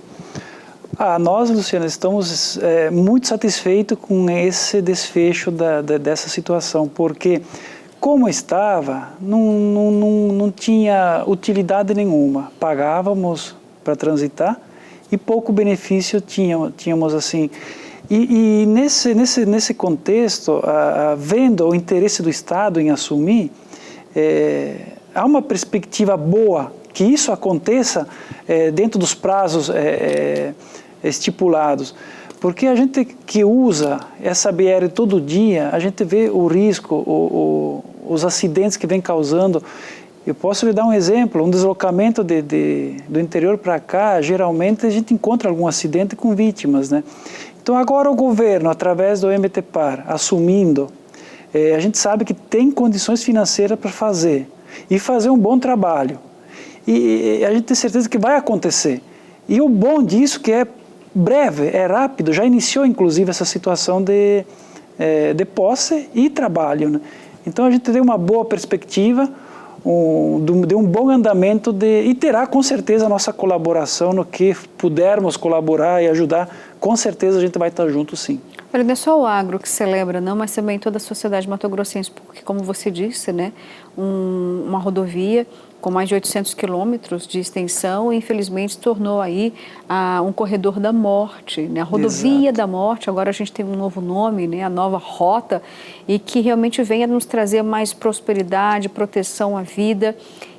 Nós, Luciana, estamos muito satisfeitos com esse desfecho dessa situação, porque como estava, não tinha utilidade nenhuma. Pagávamos para transitar e pouco benefício tínhamos assim. E nesse contexto, vendo o interesse do Estado em assumir, há uma perspectiva boa que isso aconteça dentro dos prazos estipulados. Porque a gente que usa essa BR todo dia, a gente vê o risco, os acidentes que vem causando. Eu posso lhe dar um exemplo, um deslocamento do interior para cá, geralmente a gente encontra algum acidente com vítimas, né? Então agora o governo, através do MTPAR, assumindo, a gente sabe que tem condições financeiras para fazer e fazer um bom trabalho. E a gente tem certeza que vai acontecer. E o bom disso que é breve, é rápido, já iniciou inclusive essa situação de posse e trabalho, né? Então a gente tem uma boa perspectiva, de um bom andamento e terá com certeza a nossa colaboração no que pudermos colaborar e ajudar, com certeza a gente vai estar junto sim. Olha, não é só o agro que celebra, não, mas também toda a sociedade mato-grossense, porque como você disse, né, uma rodovia com mais de 800 quilômetros de extensão, infelizmente se tornou aí um corredor da morte, né? A rodovia da morte, agora a gente tem um novo nome, né? A nova rota, e que realmente venha nos trazer mais prosperidade, proteção à vida.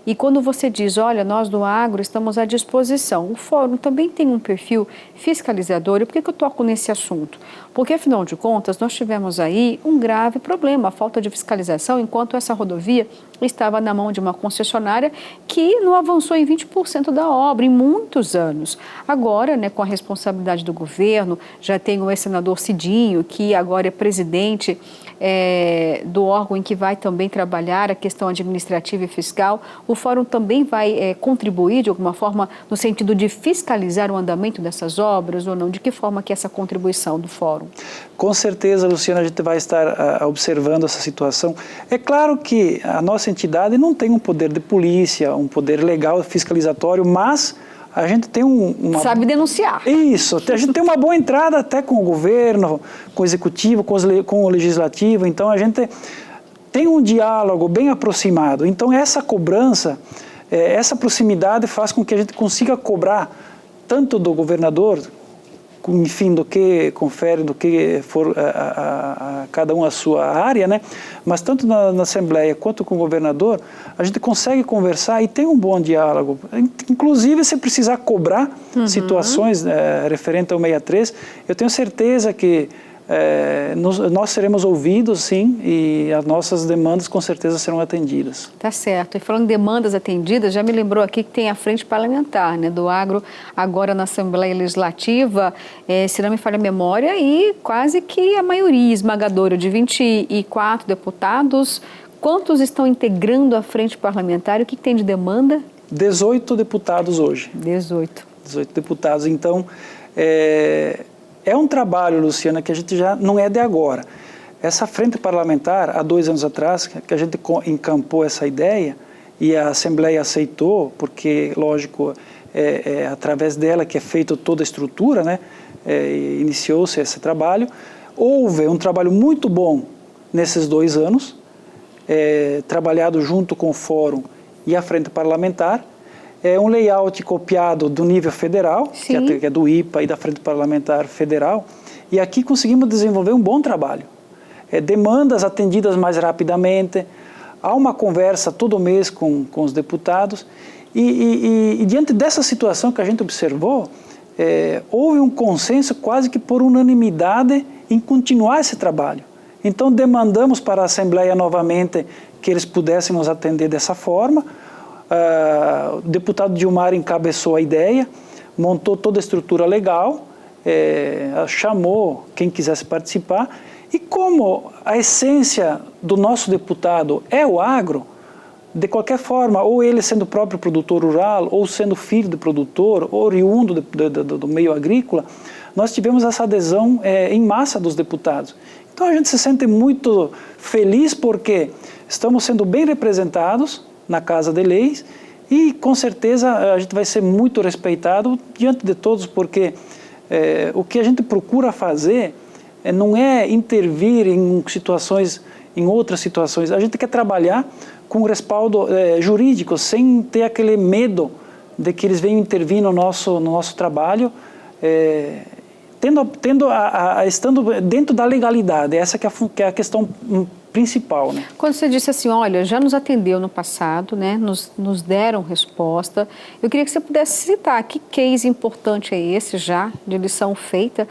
E quando você diz, olha, nós do agro estamos à disposição, o Fórum também tem um perfil fiscalizador. E por que eu toco nesse assunto? Porque, afinal de contas, nós tivemos aí um grave problema, a falta de fiscalização, enquanto essa rodovia estava na mão de uma concessionária que não avançou em 20% da obra em muitos anos. Agora, né, com a responsabilidade do governo, já tem o ex-senador Cidinho, que agora é presidente do órgão em que vai também trabalhar a questão administrativa e fiscal. O Fórum também vai contribuir de alguma forma no sentido de fiscalizar o andamento dessas obras ou não? De que forma que é essa contribuição do Fórum? Com certeza, Luciana, a gente vai estar observando essa situação. É claro que a nossa entidade não tem um poder de polícia, um poder legal fiscalizatório, mas a gente tem sabe denunciar. Isso, a gente tem uma boa entrada até com o governo, com o executivo, com o legislativo, então a gente tem um diálogo bem aproximado. Então essa cobrança, essa proximidade faz com que a gente consiga cobrar tanto do governador, enfim, do que confere, do que for a cada um a sua área, né? Mas tanto na Assembleia quanto com o governador, a gente consegue conversar e tem um bom diálogo. Inclusive, se precisar cobrar situações referentes ao 63, eu tenho certeza que nós seremos ouvidos, sim, e as nossas demandas com certeza serão atendidas. Tá certo. E falando em demandas atendidas, já me lembrou aqui que tem a frente parlamentar, né, do agro agora na Assembleia Legislativa, se não me falha a memória, e quase que a maioria esmagadora de 24 deputados Quantos estão integrando a frente parlamentar? O que tem de demanda? 18 deputados hoje. 18 deputados. Então, é um trabalho, Luciana, que a gente já não é de agora. Essa frente parlamentar, há 2 anos atrás, que a gente encampou essa ideia e a Assembleia aceitou, porque, lógico, através dela que é feita toda a estrutura, né? Iniciou-se esse trabalho. Houve um trabalho muito bom nesses 2 anos, trabalhado junto com o Fórum e a Frente Parlamentar. É um layout copiado do nível federal, que é do IPA e da Frente Parlamentar Federal, e aqui conseguimos desenvolver um bom trabalho. Demandas atendidas mais rapidamente, há uma conversa todo mês com os deputados, e diante dessa situação que a gente observou, houve um consenso quase que por unanimidade em continuar esse trabalho. Então demandamos para a Assembleia novamente que eles pudessem nos atender dessa forma. O deputado Dilmar encabeçou a ideia, montou toda a estrutura legal, chamou quem quisesse participar, e como a essência do nosso deputado é o agro, de qualquer forma, ou ele sendo próprio produtor rural, ou sendo filho do produtor, oriundo do meio agrícola, nós tivemos essa adesão em massa dos deputados. Então a gente se sente muito feliz porque estamos sendo bem representados na Casa de Leis e com certeza a gente vai ser muito respeitado diante de todos, porque o que a gente procura fazer não é intervir em outras situações, a gente quer trabalhar com respaldo jurídico, sem ter aquele medo de que eles venham intervir no nosso trabalho, estando dentro da legalidade. Essa que é a questão principal, né? Quando você disse assim, olha, já nos atendeu no passado, né? Nos deram resposta, eu queria que você pudesse citar que case importante é esse já, de lição feita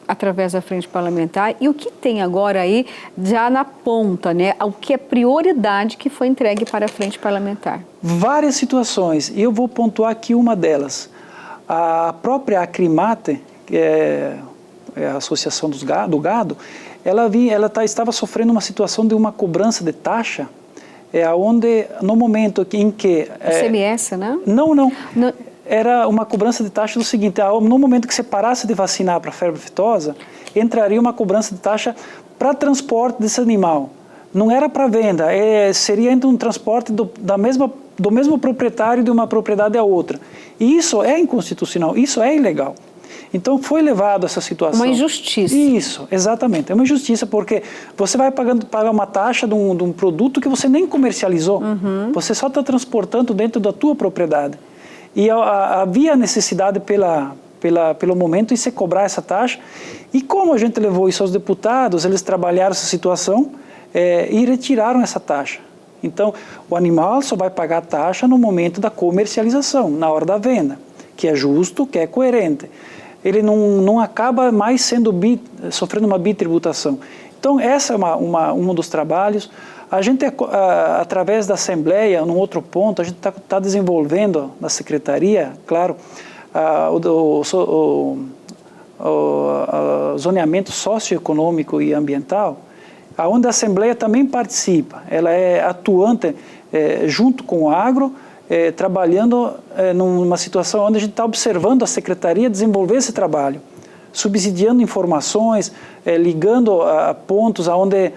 através da frente parlamentar, e o que tem agora aí já na ponta, né? O que é prioridade que foi entregue para a frente parlamentar? Várias situações, e eu vou pontuar aqui uma delas. A própria Acrimate, que é a Associação do Gado, ela estava sofrendo uma situação de uma cobrança de taxa, onde no momento em que... CMS, né? Não. Era uma cobrança de taxa do seguinte: no momento que você parasse de vacinar para a febre aftosa, entraria uma cobrança de taxa para transporte desse animal. Não era para venda, seria então um transporte do mesmo proprietário de uma propriedade a outra. E isso é inconstitucional, isso é ilegal. Então foi levado a essa situação. Uma injustiça. Isso, exatamente. É uma injustiça porque você vai pagar uma taxa de um produto que você nem comercializou. Você só está transportando dentro da tua propriedade. E havia necessidade pelo momento em se cobrar essa taxa. E como a gente levou isso aos deputados, eles trabalharam essa situação e retiraram essa taxa. Então, o animal só vai pagar a taxa no momento da comercialização, na hora da venda, que é justo, que é coerente. Ele não acaba mais sofrendo uma bitributação. Então, essa é um dos trabalhos. A gente, através da Assembleia, num outro ponto, a gente está desenvolvendo na Secretaria, claro, o zoneamento socioeconômico e ambiental, onde a Assembleia também participa. Ela é atuante junto com o agro, trabalhando numa situação onde a gente está observando a Secretaria desenvolver esse trabalho, subsidiando informações, ligando a pontos onde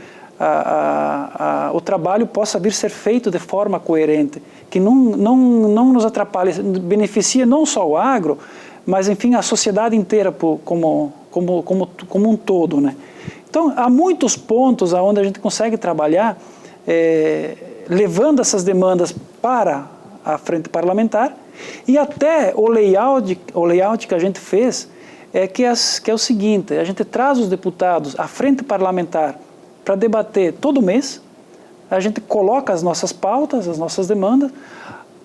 o trabalho possa vir ser feito de forma coerente, que não nos atrapalhe, beneficia não só o agro, mas, enfim, a sociedade inteira como um todo, né? Então, há muitos pontos onde a gente consegue trabalhar, levando essas demandas para a frente parlamentar, e até o layout que a gente fez que é o seguinte: a gente traz os deputados à frente parlamentar para debater todo mês, a gente coloca as nossas pautas, as nossas demandas,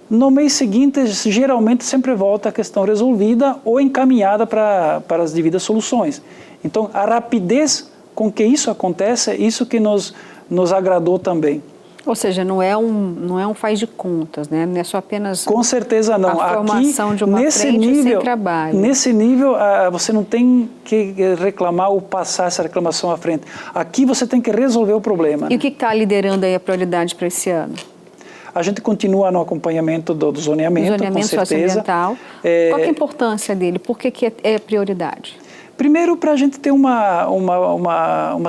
no mês seguinte geralmente sempre volta a questão resolvida ou encaminhada para as devidas soluções. Então, a rapidez com que isso acontece é isso que nos agradou também. Ou seja, não é um faz de contas, né? Não é só apenas com certeza não. A formação aqui, de uma frente sem trabalho. Nesse nível, você não tem que reclamar ou passar essa reclamação à frente. Aqui você tem que resolver o problema. E o que está liderando aí a prioridade para esse ano? A gente continua no acompanhamento do zoneamento, com certeza. Socioambiental. Qual que é a importância dele? Por que é prioridade? Primeiro, para a gente ter uma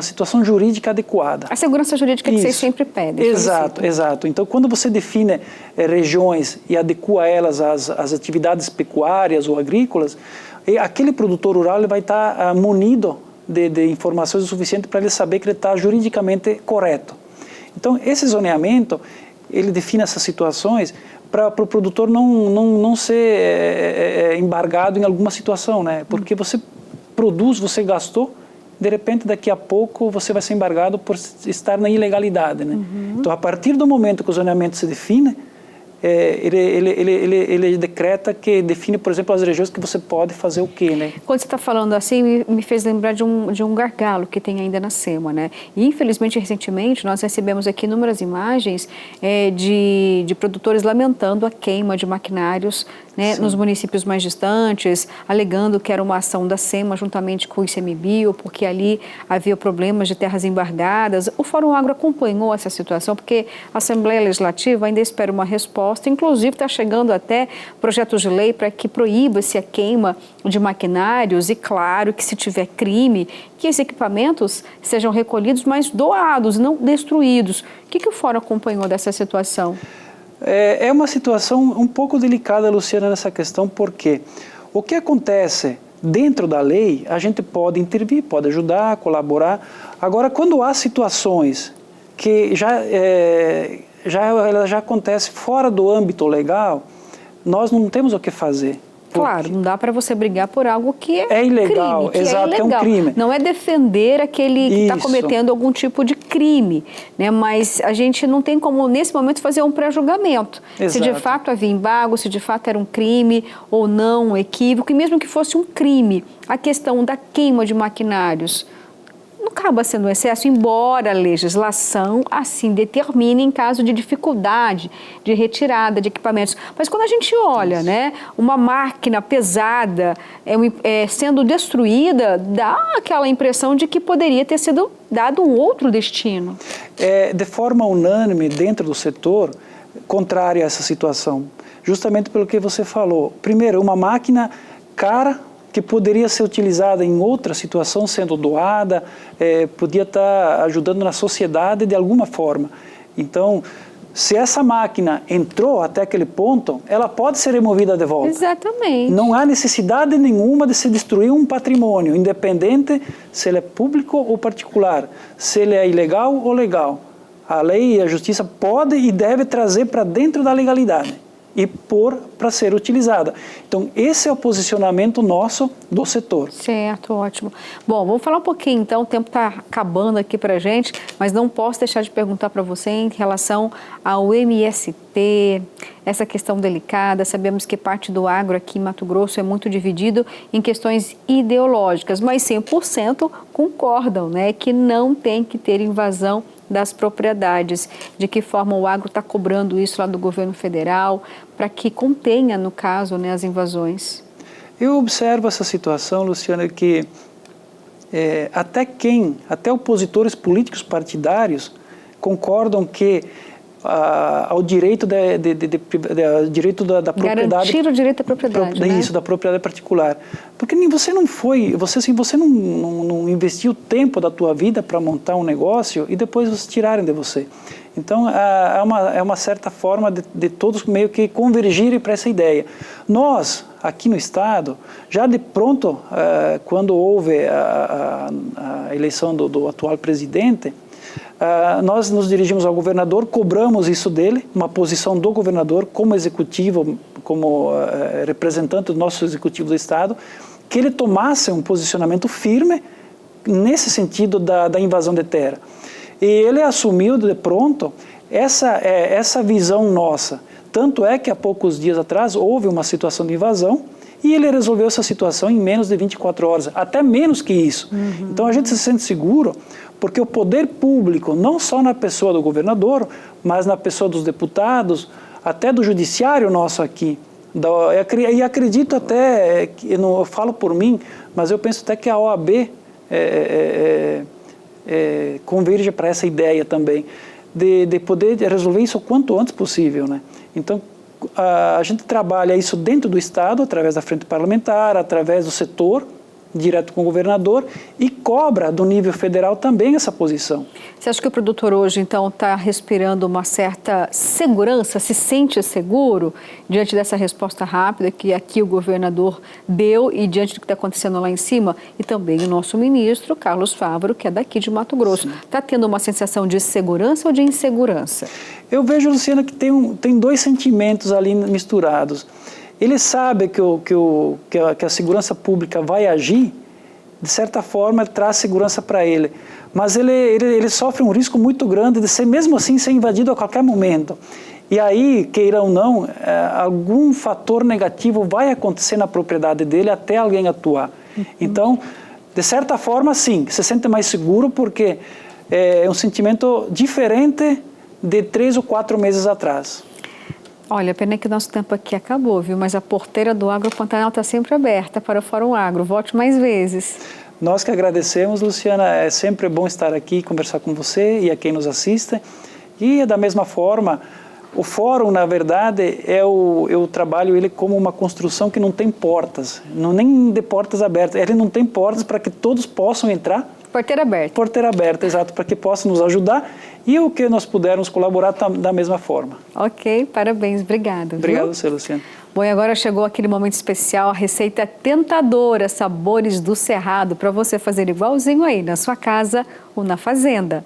situação jurídica adequada. A segurança jurídica que vocês sempre pedem. Exato. Então, quando você define regiões e adequa elas às atividades pecuárias ou agrícolas, aquele produtor rural ele vai estar munido de informações o suficiente para ele saber que ele está juridicamente correto. Então, esse zoneamento, ele define essas situações para o produtor não ser embargado em alguma situação, né? Porque você produz, você gastou, de repente daqui a pouco você vai ser embargado por estar na ilegalidade, né? Então, a partir do momento que o zoneamento se define, ele decreta que define, por exemplo, as regiões que você pode fazer o quê, né? Quando você está falando assim, me fez lembrar de um gargalo que tem ainda na SEMA, né? E, infelizmente, recentemente, nós recebemos aqui inúmeras imagens de produtores lamentando a queima de maquinários, né, nos municípios mais distantes, alegando que era uma ação da SEMA juntamente com o ICMBio, porque ali havia problemas de terras embargadas. O Fórum Agro acompanhou essa situação, porque a Assembleia Legislativa ainda espera uma resposta, inclusive está chegando até projetos de lei para que proíba-se a queima de maquinários e, claro, que se tiver crime, que esses equipamentos sejam recolhidos, mas doados, não destruídos. O que o Fórum acompanhou dessa situação? É uma situação um pouco delicada, Luciana, nessa questão, porque o que acontece dentro da lei, a gente pode intervir, pode ajudar, colaborar. Agora, quando há situações que já acontecem fora do âmbito legal, nós não temos o que fazer. Claro, não dá para você brigar por algo que é ilegal, crime, exato, é um crime. Não é defender aquele que está cometendo algum tipo de crime, né? Mas a gente não tem como, nesse momento, fazer um pré-julgamento. Se de fato havia embargo, se de fato era um crime ou não, um equívoco, e mesmo que fosse um crime, a questão da queima de maquinários não acaba sendo um excesso, embora a legislação assim determine em caso de dificuldade de retirada de equipamentos. Mas quando a gente olha, né, uma máquina pesada sendo destruída, dá aquela impressão de que poderia ter sido dado um outro destino. De forma unânime, dentro do setor, contrária a essa situação, justamente pelo que você falou. Primeiro, uma máquina cara, que poderia ser utilizada em outra situação, sendo doada, podia estar ajudando na sociedade de alguma forma. Então, se essa máquina entrou até aquele ponto, ela pode ser removida de volta. Exatamente. Não há necessidade nenhuma de se destruir um patrimônio, independente se ele é público ou particular, se ele é ilegal ou legal. A lei e a justiça pode e deve trazer para dentro da legalidade e pôr para ser utilizada. Então, esse é o posicionamento nosso do setor. Certo, ótimo. Bom, vamos falar um pouquinho, então, o tempo está acabando aqui para a gente, mas não posso deixar de perguntar para você em relação ao MST, essa questão delicada. Sabemos que parte do agro aqui em Mato Grosso é muito dividido em questões ideológicas, mas 100% concordam, né, que não tem que ter invasão das propriedades. De que forma o agro está cobrando isso lá do governo federal para que contenha, no caso, né, as invasões? Eu observo essa situação, Luciana, que até opositores políticos partidários concordam que ao direito direito da propriedade. Garantir o direito à propriedade, né? Isso, da propriedade particular. Porque você não investiu tempo da tua vida para montar um negócio e depois vocês tirarem de você. Então, é uma certa forma de todos meio que convergirem para essa ideia. Nós, aqui no Estado, já de pronto, quando houve a eleição do atual presidente, nós nos dirigimos ao governador, cobramos isso dele, uma posição do governador como executivo, como representante do nosso executivo do Estado, que ele tomasse um posicionamento firme nesse sentido da invasão de terra. E ele assumiu de pronto essa visão nossa. Tanto é que há poucos dias atrás houve uma situação de invasão e ele resolveu essa situação em menos de 24 horas, até menos que isso. Então a gente se sente seguro porque o poder público, não só na pessoa do governador, mas na pessoa dos deputados, até do judiciário nosso aqui, e acredito até, eu falo por mim, mas eu penso até que a OAB converge para essa ideia também, de poder resolver isso o quanto antes possível, né? Então, a gente trabalha isso dentro do Estado, através da frente parlamentar, através do setor, direto com o governador, e cobra do nível federal também essa posição. Você acha que o produtor hoje, então, está respirando uma certa segurança, se sente seguro diante dessa resposta rápida que aqui o governador deu e diante do que está acontecendo lá em cima? E também o nosso ministro, Carlos Fávaro, que é daqui de Mato Grosso. Está tendo uma sensação de segurança ou de insegurança? Eu vejo, Luciana, que tem dois sentimentos ali misturados. Ele sabe que a segurança pública vai agir, de certa forma traz segurança para ele, mas ele sofre um risco muito grande de ser, mesmo assim, ser invadido a qualquer momento. E aí, queira ou não, algum fator negativo vai acontecer na propriedade dele até alguém atuar. Então, de certa forma, sim, se sente mais seguro porque é um sentimento diferente de 3 ou 4 meses atrás. Olha, a pena que o nosso tempo aqui acabou, viu? Mas a porteira do Agro Pantanal está sempre aberta para o Fórum Agro. Volte mais vezes. Nós que agradecemos, Luciana. É sempre bom estar aqui, conversar com você e a quem nos assiste. E, da mesma forma, o Fórum, na verdade, eu trabalho ele como uma construção que não tem portas, nem de portas abertas. Ele não tem portas para que todos possam entrar. Porteira aberta. Porteira aberta, exato, para que possam nos ajudar e o que nós pudermos colaborar da mesma forma. Ok, parabéns, obrigada. Obrigado a você, Luciana. Bom, e agora chegou aquele momento especial, a receita tentadora, sabores do Cerrado, para você fazer igualzinho aí na sua casa ou na fazenda.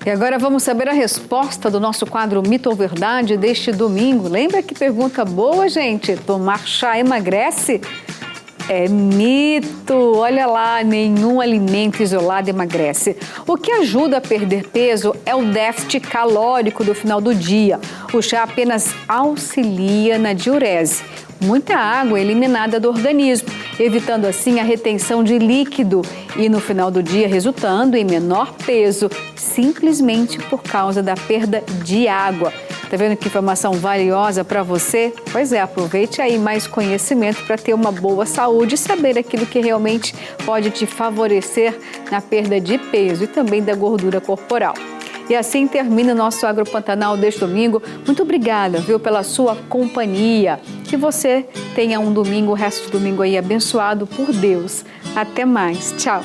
E agora vamos saber a resposta do nosso quadro Mito ou Verdade deste domingo. Lembra que pergunta boa, gente? Tomar chá emagrece? É mito! Olha lá, nenhum alimento isolado emagrece. O que ajuda a perder peso é o déficit calórico do final do dia. O chá apenas auxilia na diurese. Muita água é eliminada do organismo, evitando assim a retenção de líquido e no final do dia resultando em menor peso, simplesmente por causa da perda de água. Tá vendo que informação valiosa para você? Pois é, aproveite aí mais conhecimento para ter uma boa saúde e saber aquilo que realmente pode te favorecer na perda de peso e também da gordura corporal. E assim termina o nosso Agro Pantanal deste domingo. Muito obrigada, viu, pela sua companhia. Que você tenha um domingo, o resto do domingo aí abençoado por Deus. Até mais. Tchau.